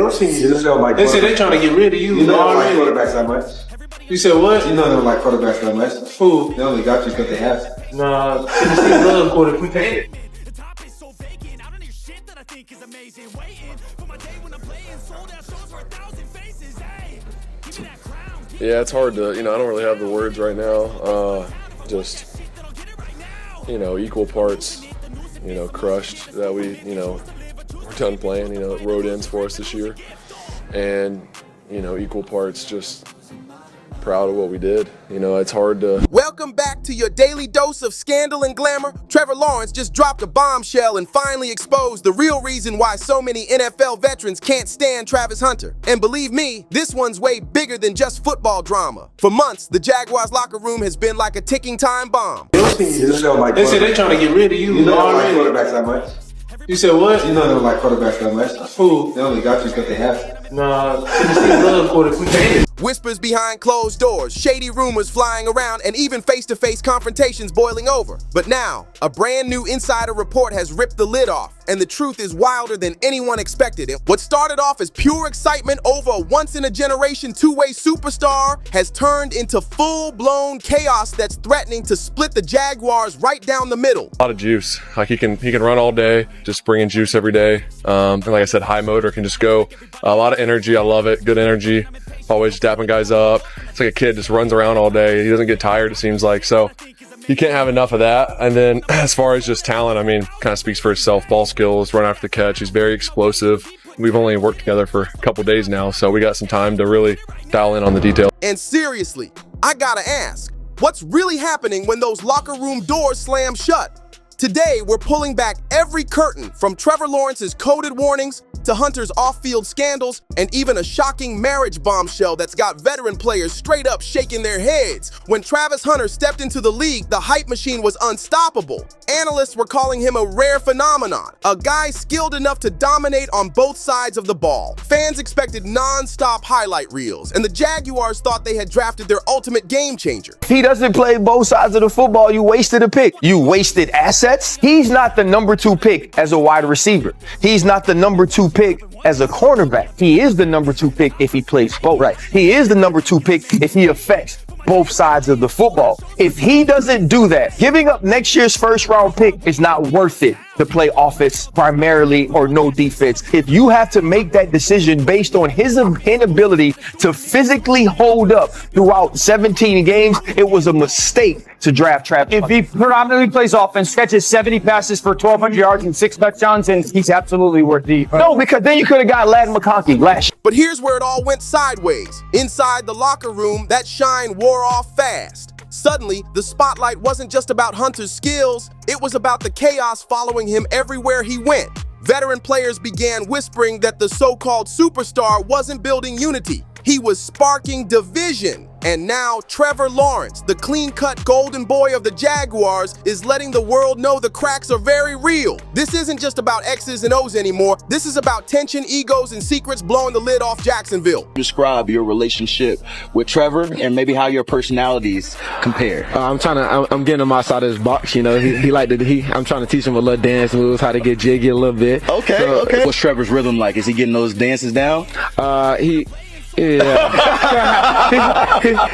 don't see you. They say they trying to get rid of you. You know they don't like quarterbacks that much. You said what? You know they don't like quarterbacks that much. Who? They only got you because they have to. Nah, Tennessee love quarterbacks. Yeah, it's hard to, I don't really have the words right now. Just, equal parts, crushed that we're done playing, road ends for us this year. And, equal parts just proud of what we did. It's hard to... Welcome back to your daily dose of scandal and glamour. Trevor Lawrence just dropped a bombshell and finally exposed the real reason why so many NFL veterans can't stand Travis Hunter. And believe me, this one's way bigger than just football drama. For months, the Jaguars locker room has been like a ticking time bomb. They don't like They say they trying to get rid of you. You know they don't like quarterbacks that much. You said what? You know they don't like quarterbacks that much. Who? They only got you because they have to. Nah, Tennessee love quarterbacks. Whispers behind closed doors, shady rumors flying around, and even face-to-face confrontations boiling over. But now, a brand new insider report has ripped the lid off, and the truth is wilder than anyone expected. What started off as pure excitement over a once-in-a-generation two-way superstar has turned into full-blown chaos that's threatening to split the Jaguars right down the middle. A lot of juice. Like he can run all day, just bringing juice every day. And like I said, high motor, can just go. A lot of energy. I love it. Good energy. Always dapping guys up. It's like a kid, just runs around all day. He doesn't get tired, it seems like. So you can't have enough of that. And then as far as just talent, kind of speaks for itself. Ball skills, run after the catch. He's very explosive. We've only worked together for a couple days now, so we got some time to really dial in on the details. And seriously, I gotta ask, what's really happening when those locker room doors slam shut? Today, we're pulling back every curtain from Trevor Lawrence's coded warnings to Hunter's off-field scandals and even a shocking marriage bombshell that's got veteran players straight up shaking their heads. When Travis Hunter stepped into the league, the hype machine was unstoppable. Analysts were calling him a rare phenomenon, a guy skilled enough to dominate on both sides of the ball. Fans expected non-stop highlight reels, and the Jaguars thought they had drafted their ultimate game changer. If he doesn't play both sides of the football, you wasted a pick. You wasted assets. He's not the number 2 pick as a wide receiver. He's not the number 2 pick as a cornerback. He is the number 2 pick if he plays both. Right. He is the number 2 pick if he affects both sides of the football. If he doesn't do that, giving up next year's first-round pick is not worth it to play offense primarily or no defense. If you have to make that decision based on his inability to physically hold up throughout 17 games, it was a mistake to draft Travis. If he predominantly plays offense, catches 70 passes for 1,200 yards and 6 touchdowns, and he's absolutely worth the... No, because then you could have got Ladd McConkey last year. But here's where it all went sideways. Inside the locker room, that shine wore off fast. Suddenly, the spotlight wasn't just about Hunter's skills, it was about the chaos following him everywhere he went. Veteran players began whispering that the so-called superstar wasn't building unity. He was sparking division. And now Trevor Lawrence, the clean-cut golden boy of the Jaguars, is letting the world know the cracks are very real. This isn't just about X's and O's anymore. This is about tension, egos, and secrets blowing the lid off Jacksonville. Describe your relationship with Trevor and maybe how your personalities compare. I'm getting him outside of his box. I'm trying to teach him a little dance moves, how to get jiggy a little bit. Okay. What's Trevor's rhythm like? Is he getting those dances down? Yeah.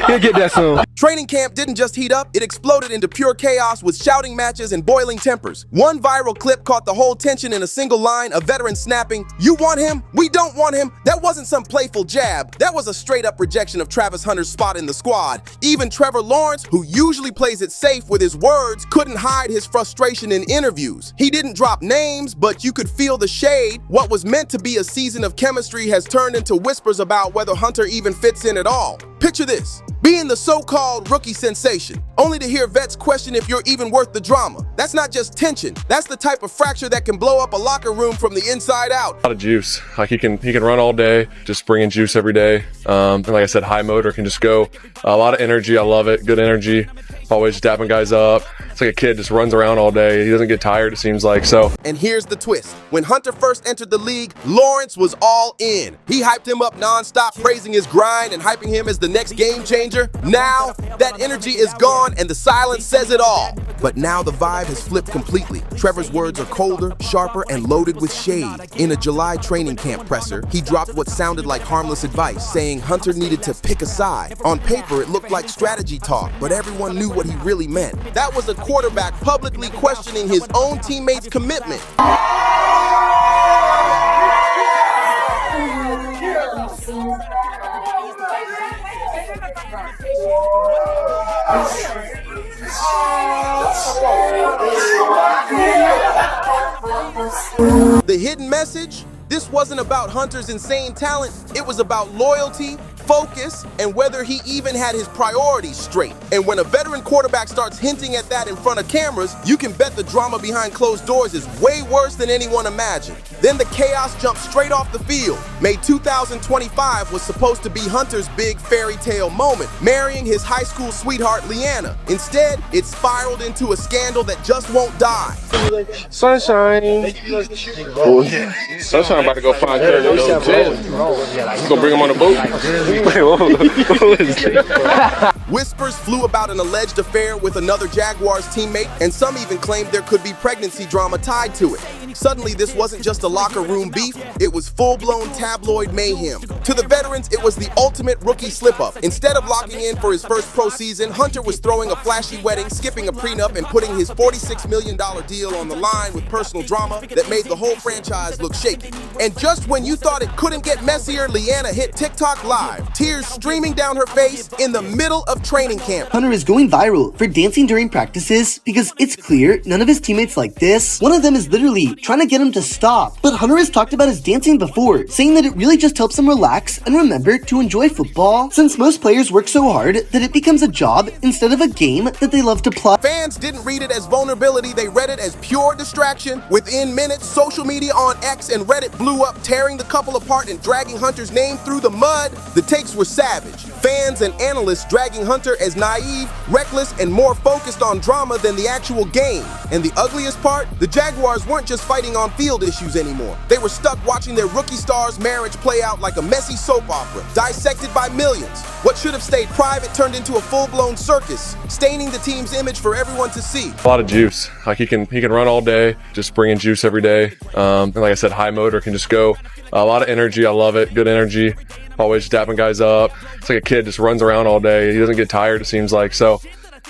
He'll get that soon. Training camp didn't just heat up, it exploded into pure chaos with shouting matches and boiling tempers. One viral clip caught the whole tension in a single line, a veteran snapping, "You want him? We don't want him." That wasn't some playful jab. That was a straight-up rejection of Travis Hunter's spot in the squad. Even Trevor Lawrence, who usually plays it safe with his words, couldn't hide his frustration in interviews. He didn't drop names, but you could feel the shade. What was meant to be a season of chemistry has turned into whispers about whether Hunter even fits in at all. Picture this, being the so-called rookie sensation, only to hear vets question if you're even worth the drama. That's not just tension, that's the type of fracture that can blow up a locker room from the inside out. A lot of juice. Like he can run all day, just bringing juice every day. And like I said, high motor, can just go. A lot of energy. I love it. Good energy. always dapping guys up. It's like a kid, just runs around all day. He doesn't get tired, it seems like. So, and here's the twist. When Hunter first entered the league, Lawrence was all in. He hyped him up nonstop, praising his grind and hyping him as the next game changer. Now, that energy is gone and the silence says it all. But now the vibe has flipped completely. Trevor's words are colder, sharper, and loaded with shade. In a July training camp presser, he dropped what sounded like harmless advice, saying Hunter needed to pick a side. On paper, it looked like strategy talk, but everyone knew what he really meant. That was a quarterback publicly questioning his own teammates' commitment. The hidden message? This wasn't about Hunter's insane talent, it was about loyalty, focus, and whether he even had his priorities straight. And when a veteran quarterback starts hinting at that in front of cameras, you can bet the drama behind closed doors is way worse than anyone imagined. Then the chaos jumped straight off the field. May 2025 was supposed to be Hunter's big fairy tale moment, marrying his high school sweetheart Leanna. Instead, it spiraled into a scandal that just won't die. Sunshine. Oh, yeah. Sunshine about to go find Trevor. You gonna bring him on the boat? Whispers flew about an alleged affair with another Jaguars teammate, and some even claimed there could be pregnancy drama tied to it. Suddenly, this wasn't just a locker room beef, it was full-blown tabloid mayhem. To the veterans, it was the ultimate rookie slip-up. Instead of locking in for his first pro season, Hunter was throwing a flashy wedding, skipping a prenup, and putting his $46 million deal on the line with personal drama that made the whole franchise look shaky. And just when you thought it couldn't get messier, Leanna hit TikTok live, tears streaming down her face in the middle of training camp. Hunter is going viral for dancing during practices because it's clear none of his teammates like this. One of them is literally trying to get him to stop. But Hunter has talked about his dancing before, saying that it really just helps him relax and remember to enjoy football, since most players work so hard that it becomes a job instead of a game that they love to play. Fans didn't read it as vulnerability, they read it as pure distraction. Within minutes, social media on X and Reddit blew up, tearing the couple apart and dragging Hunter's name through the mud. The takes were savage. Fans and analysts dragging Hunter as naive, reckless, and more focused on drama than the actual game. And the ugliest part? The Jaguars weren't just fighting on field issues anymore. They were stuck watching their rookie star's marriage play out like a messy soap opera, dissected by millions. What should have stayed private turned into a full-blown circus, staining the team's image for everyone to see. A lot of juice. Like he can run all day, just bringing juice every day. And like I said, high motor, can just go. A lot of energy, I love it. Good energy. Always dapping guys up. It's like a kid, just runs around all day. He doesn't get tired, it seems like. So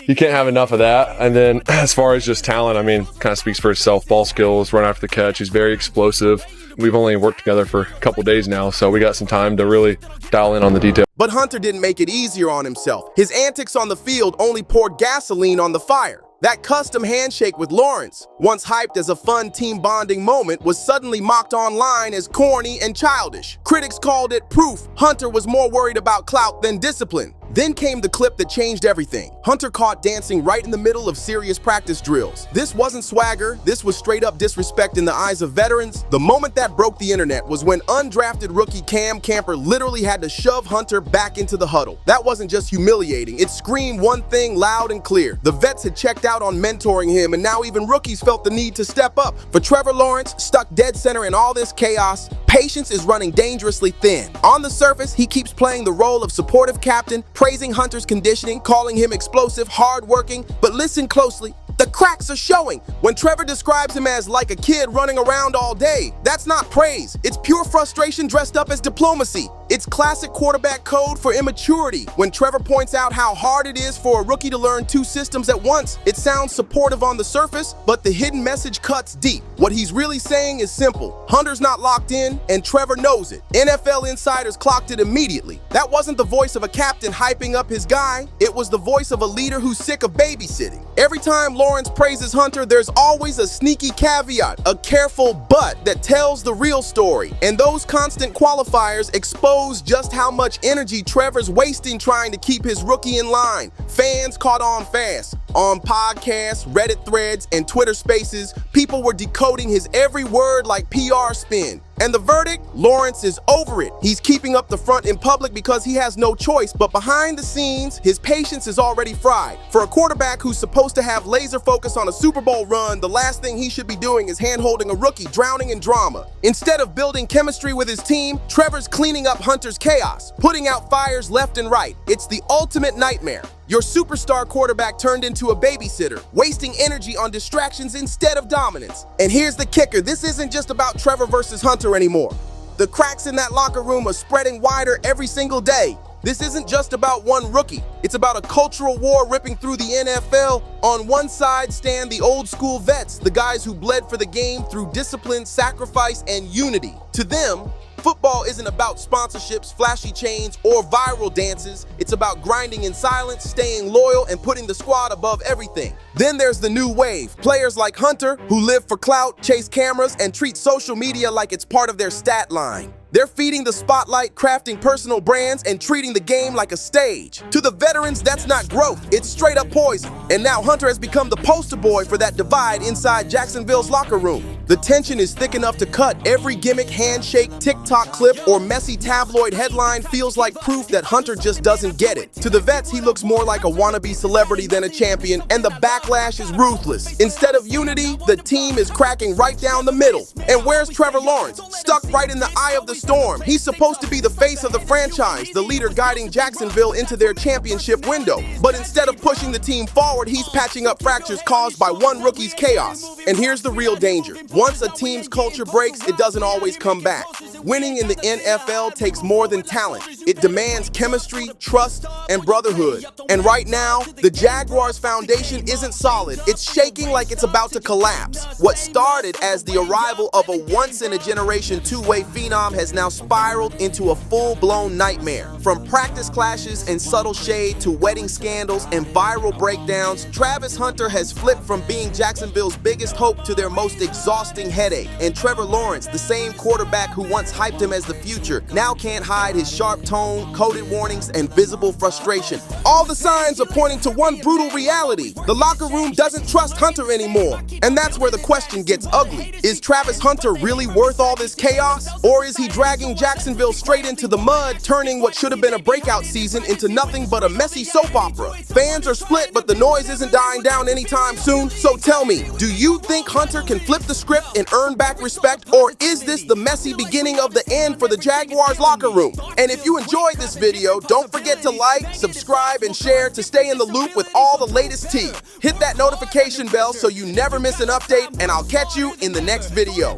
you can't have enough of that. And then as far as just talent, I mean, kind of speaks for himself. Ball skills, run after the catch. He's very explosive. We've only worked together for a couple days now, so we got some time to really dial in on the details. But Hunter didn't make it easier on himself. His antics on the field only poured gasoline on the fire. That custom handshake with Lawrence, once hyped as a fun team bonding moment, was suddenly mocked online as corny and childish. Critics called it proof Hunter was more worried about clout than discipline. Then came the clip that changed everything. Hunter caught dancing right in the middle of serious practice drills. This wasn't swagger, this was straight up disrespect in the eyes of veterans. The moment that broke the internet was when undrafted rookie Cam Camper literally had to shove Hunter back into the huddle. That wasn't just humiliating, it screamed one thing loud and clear. The vets had checked out on mentoring him, and now even rookies felt the need to step up. For Trevor Lawrence, stuck dead center in all this chaos, patience is running dangerously thin. On the surface, he keeps playing the role of supportive captain, praising Hunter's conditioning, calling him explosive, hardworking, but listen closely. The cracks are showing. When Trevor describes him as like a kid running around all day, that's not praise. It's pure frustration dressed up as diplomacy. It's classic quarterback code for immaturity. When Trevor points out how hard it is for a rookie to learn two systems at once, it sounds supportive on the surface, but the hidden message cuts deep. What he's really saying is simple. Hunter's not locked in, and Trevor knows it. NFL insiders clocked it immediately. That wasn't the voice of a captain hyping up his guy. It was the voice of a leader who's sick of babysitting. Every time Lawrence praises Hunter, there's always a sneaky caveat, a careful but that tells the real story. And those constant qualifiers expose just how much energy Trevor's wasting trying to keep his rookie in line. Fans caught on fast. On podcasts, Reddit threads, and Twitter spaces, people were decoding his every word like PR spin. And the verdict? Lawrence is over it. He's keeping up the front in public because he has no choice, but behind the scenes, his patience is already fried. For a quarterback who's supposed to have laser focus on a Super Bowl run, the last thing he should be doing is hand-holding a rookie drowning in drama. Instead of building chemistry with his team, Trevor's cleaning up Hunter's chaos, putting out fires left and right. It's the ultimate nightmare. Your superstar quarterback turned into a babysitter, wasting energy on distractions instead of dominance. And here's the kicker, this isn't just about Trevor versus Hunter anymore. The cracks in that locker room are spreading wider every single day. This isn't just about one rookie. It's about a cultural war ripping through the NFL. On one side stand the old school vets, the guys who bled for the game through discipline, sacrifice, and unity. To them, football isn't about sponsorships, flashy chains, or viral dances. It's about grinding in silence, staying loyal, and putting the squad above everything. Then there's the new wave. Players like Hunter, who live for clout, chase cameras, and treat social media like it's part of their stat line. They're feeding the spotlight, crafting personal brands, and treating the game like a stage. To the veterans, that's not growth, it's straight up poison. And now Hunter has become the poster boy for that divide inside Jacksonville's locker room. The tension is thick enough to cut. Every gimmick, handshake, TikTok clip, or messy tabloid headline feels like proof that Hunter just doesn't get it. To the vets, he looks more like a wannabe celebrity than a champion, and the backlash is ruthless. Instead of unity, the team is cracking right down the middle. And where's Trevor Lawrence? Stuck right in the eye of the storm. He's supposed to be the face of the franchise, the leader guiding Jacksonville into their championship window. But instead of pushing the team forward, he's patching up fractures caused by one rookie's chaos. And here's the real danger. Once a team's culture breaks, it doesn't always come back. Winning in the NFL takes more than talent. It demands chemistry, trust, and brotherhood. And right now, the Jaguars' foundation isn't solid. It's shaking like it's about to collapse. What started as the arrival of a once-in-a-generation two-way phenom has now spiraled into a full-blown nightmare. From practice clashes and subtle shade to wedding scandals and viral breakdowns, Travis Hunter has flipped from being Jacksonville's biggest hope to their most exhausting headache. And Trevor Lawrence, the same quarterback who once hyped him as the future, now can't hide his sharp tone, coded warnings, and visible frustration. All the signs are pointing to one brutal reality. The locker room doesn't trust Hunter anymore. And that's where the question gets ugly. Is Travis Hunter really worth all this chaos? Or is he dragging Jacksonville straight into the mud, turning what should have been a breakout season into nothing but a messy soap opera? Fans are split, but the noise isn't dying down anytime soon. So tell me, do you think Hunter can flip the script and earn back respect? Or is this the messy beginning of the end for the Jaguars locker room? And if you enjoyed this video, don't forget to like, subscribe, and share to stay in the loop with all the latest tea. Hit that notification bell so you never miss an update, and I'll catch you in the next video.